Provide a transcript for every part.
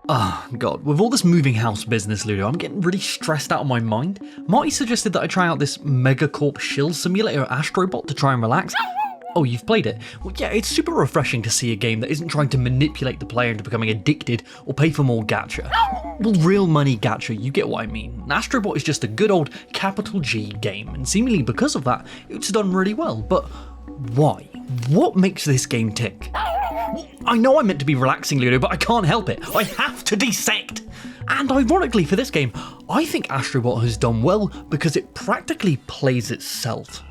Oh god, with all this moving house business, Ludo, I'm getting really stressed out of my mind. Marty suggested that I try out this Megacorp shill simulator Astrobot to try and relax. Oh, you've played it? Well, yeah, it's super refreshing to see a game that isn't trying to manipulate the player into becoming addicted or pay for more gacha. Well, real money gacha, you get what I mean. Astrobot is just a good old capital G game, and seemingly because of that, it's done really well. But why? What makes this game tick? I know I'm meant to be relaxing, Ludo, but I can't help it. I have to dissect! And ironically for this game, I think Astrobot has done well because it practically plays itself.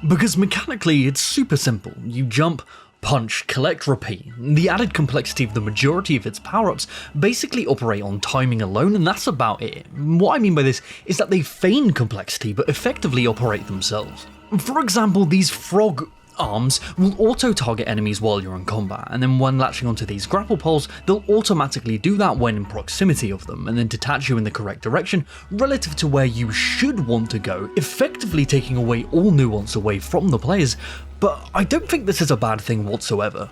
Because mechanically, it's super simple. You jump, punch, collect, repeat. The added complexity of the majority of its power-ups basically operate on timing alone, and that's about it. What I mean by this is that they feign complexity but effectively operate themselves. For example, these frog arms will auto-target enemies while you're in combat, and then when latching onto these grapple poles, they'll automatically do that when in proximity of them, and then detach you in the correct direction relative to where you should want to go, effectively taking away all nuance away from the players. But I don't think this is a bad thing whatsoever.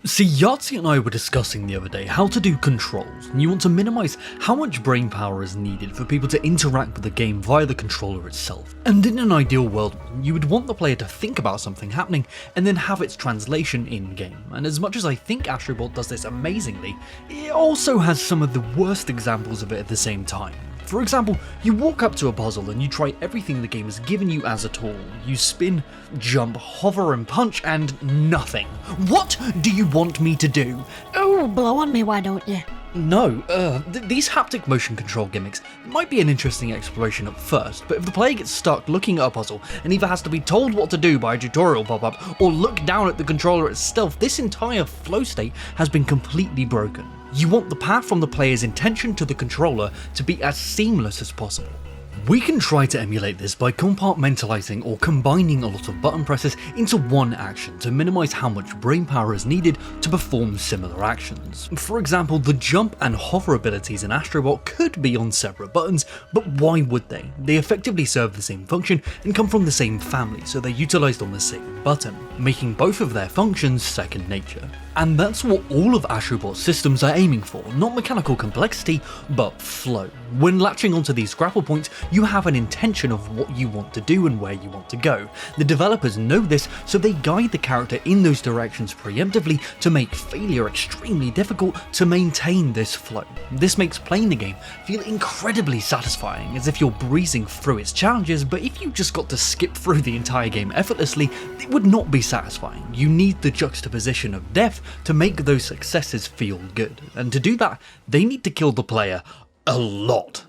See, Yahtzee and I were discussing the other day how to do controls, and you want to minimise how much brain power is needed for people to interact with the game via the controller itself. And in an ideal world, you would want the player to think about something happening and then have its translation in-game. And as much as I think Astrobot does this amazingly, it also has some of the worst examples of it at the same time. For example, you walk up to a puzzle and you try everything the game has given you as a tool. You spin, jump, hover and punch and nothing. What do you want me to do? Oh, blow on me, why don't you? No, these haptic motion control gimmicks might be an interesting exploration at first, but if the player gets stuck looking at a puzzle and either has to be told what to do by a tutorial pop-up or look down at the controller itself, this entire flow state has been completely broken. You want the path from the player's intention to the controller to be as seamless as possible. We can try to emulate this by compartmentalizing or combining a lot of button presses into one action to minimize how much brain power is needed to perform similar actions. For example, the jump and hover abilities in Astrobot could be on separate buttons, but why would they? They effectively serve the same function and come from the same family, so they're utilized on the same button, making both of their functions second nature. And that's what all of Astrobot's systems are aiming for, not mechanical complexity, but flow. When latching onto these grapple points, you have an intention of what you want to do and where you want to go. The developers know this, so they guide the character in those directions preemptively to make failure extremely difficult to maintain this flow. This makes playing the game feel incredibly satisfying, as if you're breezing through its challenges, but if you just got to skip through the entire game effortlessly, it would not be satisfying. You need the juxtaposition of death to make those successes feel good, and to do that, they need to kill the player a lot.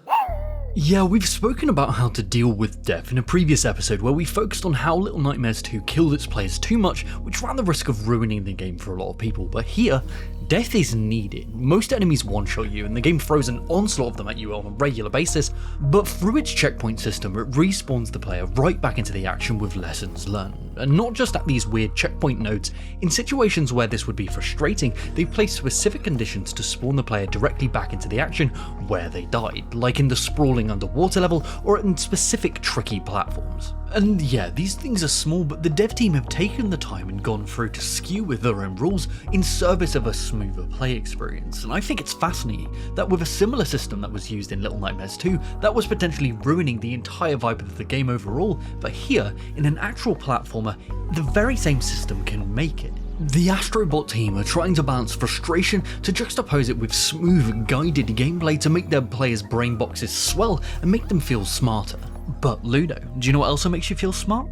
Yeah, we've spoken about how to deal with death in a previous episode where we focused on how Little Nightmares 2 killed its players too much, which ran the risk of ruining the game for a lot of people, but here, death is needed. Most enemies one-shot you and the game throws an onslaught of them at you on a regular basis, but through its checkpoint system it respawns the player right back into the action with lessons learned. And not just at these weird checkpoint nodes, in situations where this would be frustrating, they've placed specific conditions to spawn the player directly back into the action where they died, like in the sprawling underwater level or in specific tricky platforms. And yeah, these things are small, but the dev team have taken the time and gone through to skew with their own rules in service of a smoother play experience, and I think it's fascinating that with a similar system that was used in Little Nightmares 2, that was potentially ruining the entire vibe of the game overall, but here, in an actual platformer, the very same system can make it. The Astrobot team are trying to balance frustration to juxtapose it with smooth, guided gameplay to make their players' brain boxes swell and make them feel smarter. But Ludo, do you know what also makes you feel smart?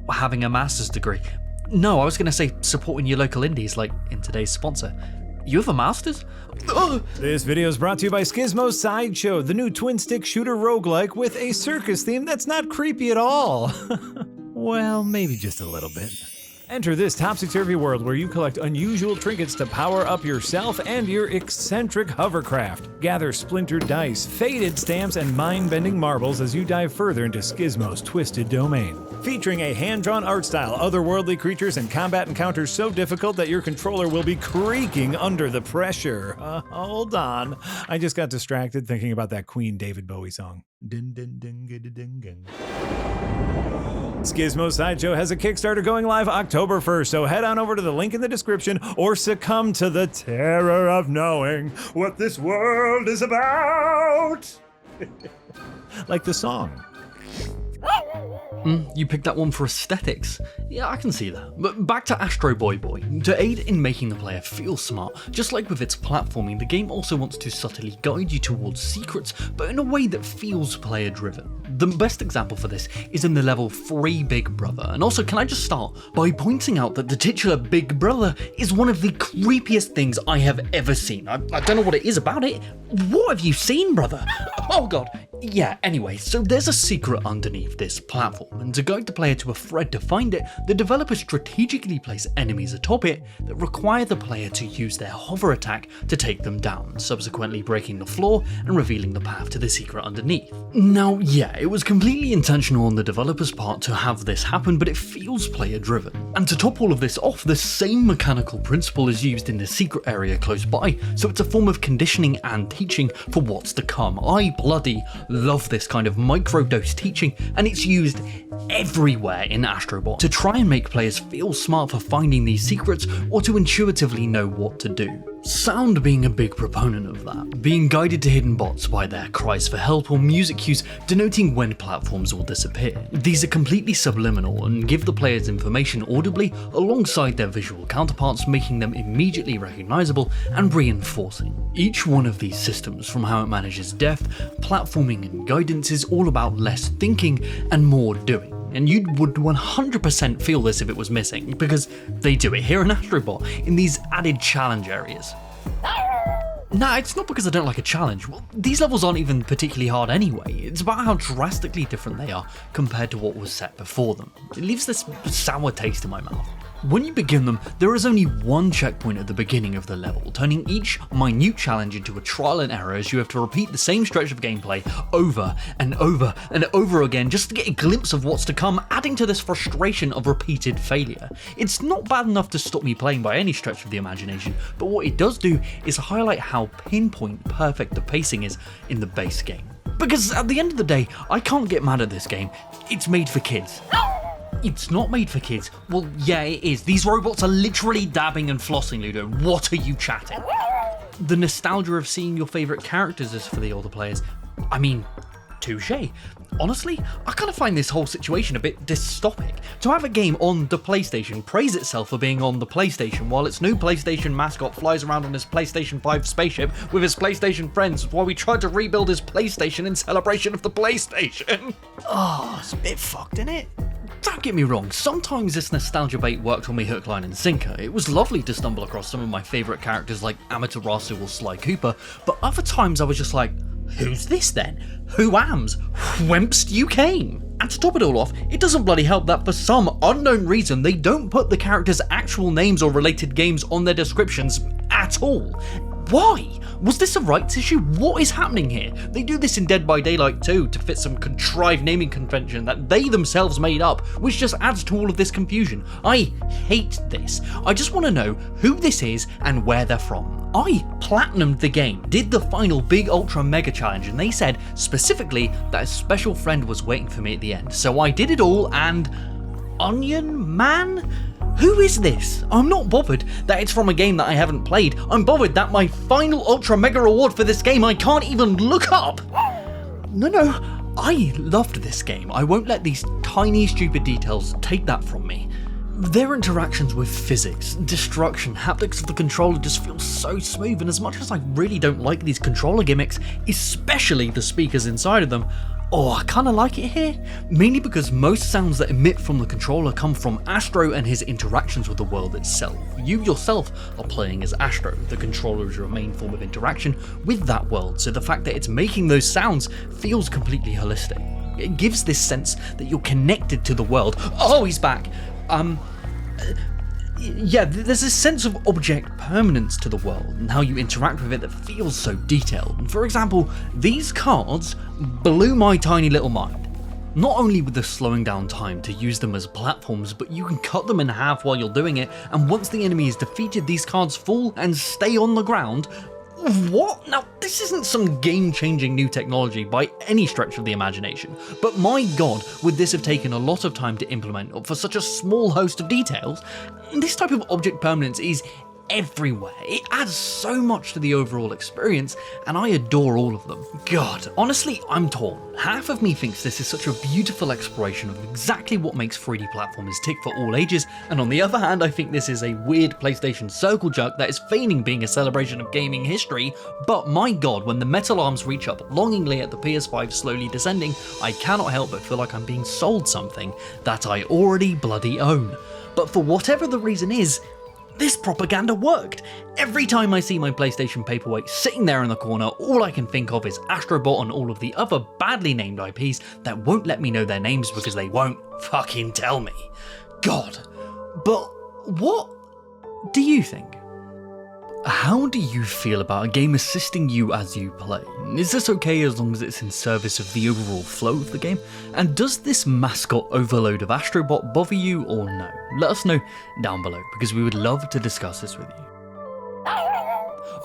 Having a master's degree. No, I was going to say supporting your local indies, like in today's sponsor. You have a master's? This video is brought to you by Skizmo's Sideshow, the new twin-stick shooter roguelike with a circus theme that's not creepy at all. Well, maybe just a little bit. Enter this topsy-turvy world where you collect unusual trinkets to power up yourself and your eccentric hovercraft. Gather splintered dice, faded stamps, and mind-bending marbles as you dive further into Skizmo's twisted domain. featuring a hand-drawn art style, otherworldly creatures, and combat encounters so difficult that your controller will be creaking under the pressure. Hold on. I just got distracted thinking about that Queen David Bowie song. Din, din, din, din, din, din. Skizmo Sideshow has a Kickstarter going live October 1st, so head on over to the link in the description or succumb to the terror of knowing what this world is about. Like the song. You picked that one for aesthetics. Yeah, I can see that. But back to Astro Boy Boy. To aid in making the player feel smart, just like with its platforming, the game also wants to subtly guide you towards secrets, but in a way that feels player driven. The best example for this is in the level Free Big Brother. And also, can I just start by pointing out that the titular Big Brother is one of the creepiest things I have ever seen. I don't know what it is about it. What have you seen, brother? Oh god. Yeah, anyway, so there's a secret underneath this platform, and to guide the player to a thread to find it, the developers strategically place enemies atop it that require the player to use their hover attack to take them down, subsequently breaking the floor and revealing the path to the secret underneath. Now, yeah, it was completely intentional on the developer's part to have this happen, but it feels player driven. And to top all of this off, the same mechanical principle is used in the secret area close by, so it's a form of conditioning and teaching for what's to come. I bloody love this kind of microdose teaching, and it's used everywhere in Astrobot to try and make players feel smart for finding these secrets or to intuitively know what to do. Sound being a big proponent of that, being guided to hidden bots by their cries for help or music cues denoting when platforms will disappear. These are completely subliminal and give the players information audibly alongside their visual counterparts, making them immediately recognizable and reinforcing. Each one of these systems, from how it manages depth, platforming and guidance, is all about less thinking and more doing. And you would 100% feel this if it was missing, because they do it here in Astrobot, in these added challenge areas. Nah, it's not because I don't like a challenge. Well, these levels aren't even particularly hard anyway. It's about how drastically different they are compared to what was set before them. It leaves this sour taste in my mouth. When you begin them, there is only one checkpoint at the beginning of the level, turning each minute challenge into a trial and error as you have to repeat the same stretch of gameplay over and over and over again just to get a glimpse of what's to come, adding to this frustration of repeated failure. It's not bad enough to stop me playing by any stretch of the imagination, but what it does do is highlight how pinpoint perfect the pacing is in the base game. Because at the end of the day, I can't get mad at this game. It's made for kids. It's not made for kids. Well, yeah, it is. These robots are literally dabbing and flossing, Ludo. What are you chatting? The nostalgia of seeing your favourite characters is for the older players. I mean, touche. Honestly, I kind of find this whole situation a bit dystopic. To have a game on the PlayStation praise itself for being on the PlayStation while its new PlayStation mascot flies around on his PlayStation 5 spaceship with his PlayStation friends while we try to rebuild his PlayStation in celebration of the PlayStation. Oh, it's a bit fucked, isn't it? Don't get me wrong, sometimes this nostalgia bait worked on me hook, line and sinker. It was lovely to stumble across some of my favourite characters like Amaterasu or Sly Cooper, but other times I was just like, who's this then? Who ams? Whence you came? And to top it all off, it doesn't bloody help that for some unknown reason they don't put the characters' actual names or related games on their descriptions at all. Why? Was this a rights issue? What is happening here? They do this in Dead by Daylight too, to fit some contrived naming convention that they themselves made up, which just adds to all of this confusion. I hate this. I just want to know who this is and where they're from. I platinumed the game, did the final big ultra mega challenge, and they said specifically that a special friend was waiting for me at the end. So I did it all, and Onion Man? Who is this? I'm not bothered that it's from a game that I haven't played. I'm bothered that my final ultra mega reward for this game I can't even look up. No, I loved this game. I won't let these tiny stupid details take that from me. Their interactions with physics, destruction, haptics of the controller just feel so smooth, and as much as I really don't like these controller gimmicks, especially the speakers inside of them, I kinda like it here, mainly because most sounds that emit from the controller come from Astro and his interactions with the world itself. You yourself are playing as Astro, the controller is your main form of interaction with that world, so the fact that it's making those sounds feels completely holistic. It gives this sense that you're connected to the world. Oh, he's back! Yeah, there's this sense of object permanence to the world and how you interact with it that feels so detailed. For example, these cards blew my tiny little mind. Not only with the slowing down time to use them as platforms, but you can cut them in half while you're doing it, and once the enemy is defeated, these cards fall and stay on the ground. What? Now, this isn't some game-changing new technology by any stretch of the imagination, but my god, would this have taken a lot of time to implement for such a small host of details? This type of object permanence is everywhere. It adds so much to the overall experience, and I adore all of them. God, honestly, I'm torn. Half of me thinks this is such a beautiful exploration of exactly what makes 3D platformers tick for all ages, and on the other hand, I think this is a weird PlayStation circle jerk that is feigning being a celebration of gaming history, but my god, when the metal arms reach up longingly at the PS5 slowly descending, I cannot help but feel like I'm being sold something that I already bloody own. But for whatever the reason is, this propaganda worked. Every time I see my PlayStation paperweight sitting there in the corner, all I can think of is Astrobot and all of the other badly named IPs that won't let me know their names because they won't fucking tell me. God. But what do you think? How do you feel about a game assisting you as you play? Is this okay as long as it's in service of the overall flow of the game? And does this mascot overload of Astrobot bother you or no? Let us know down below because we would love to discuss this with you.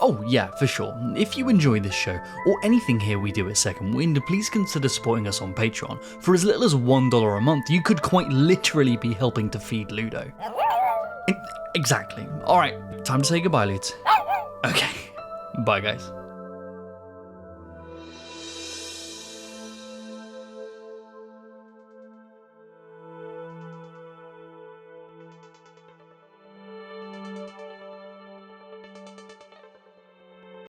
Oh yeah, for sure. If you enjoy this show, or anything here we do at Second Wind, please consider supporting us on Patreon. For as little as $1 a month, you could quite literally be helping to feed Ludo. Exactly. Alright, time to say goodbye, Ludes. Okay, bye guys.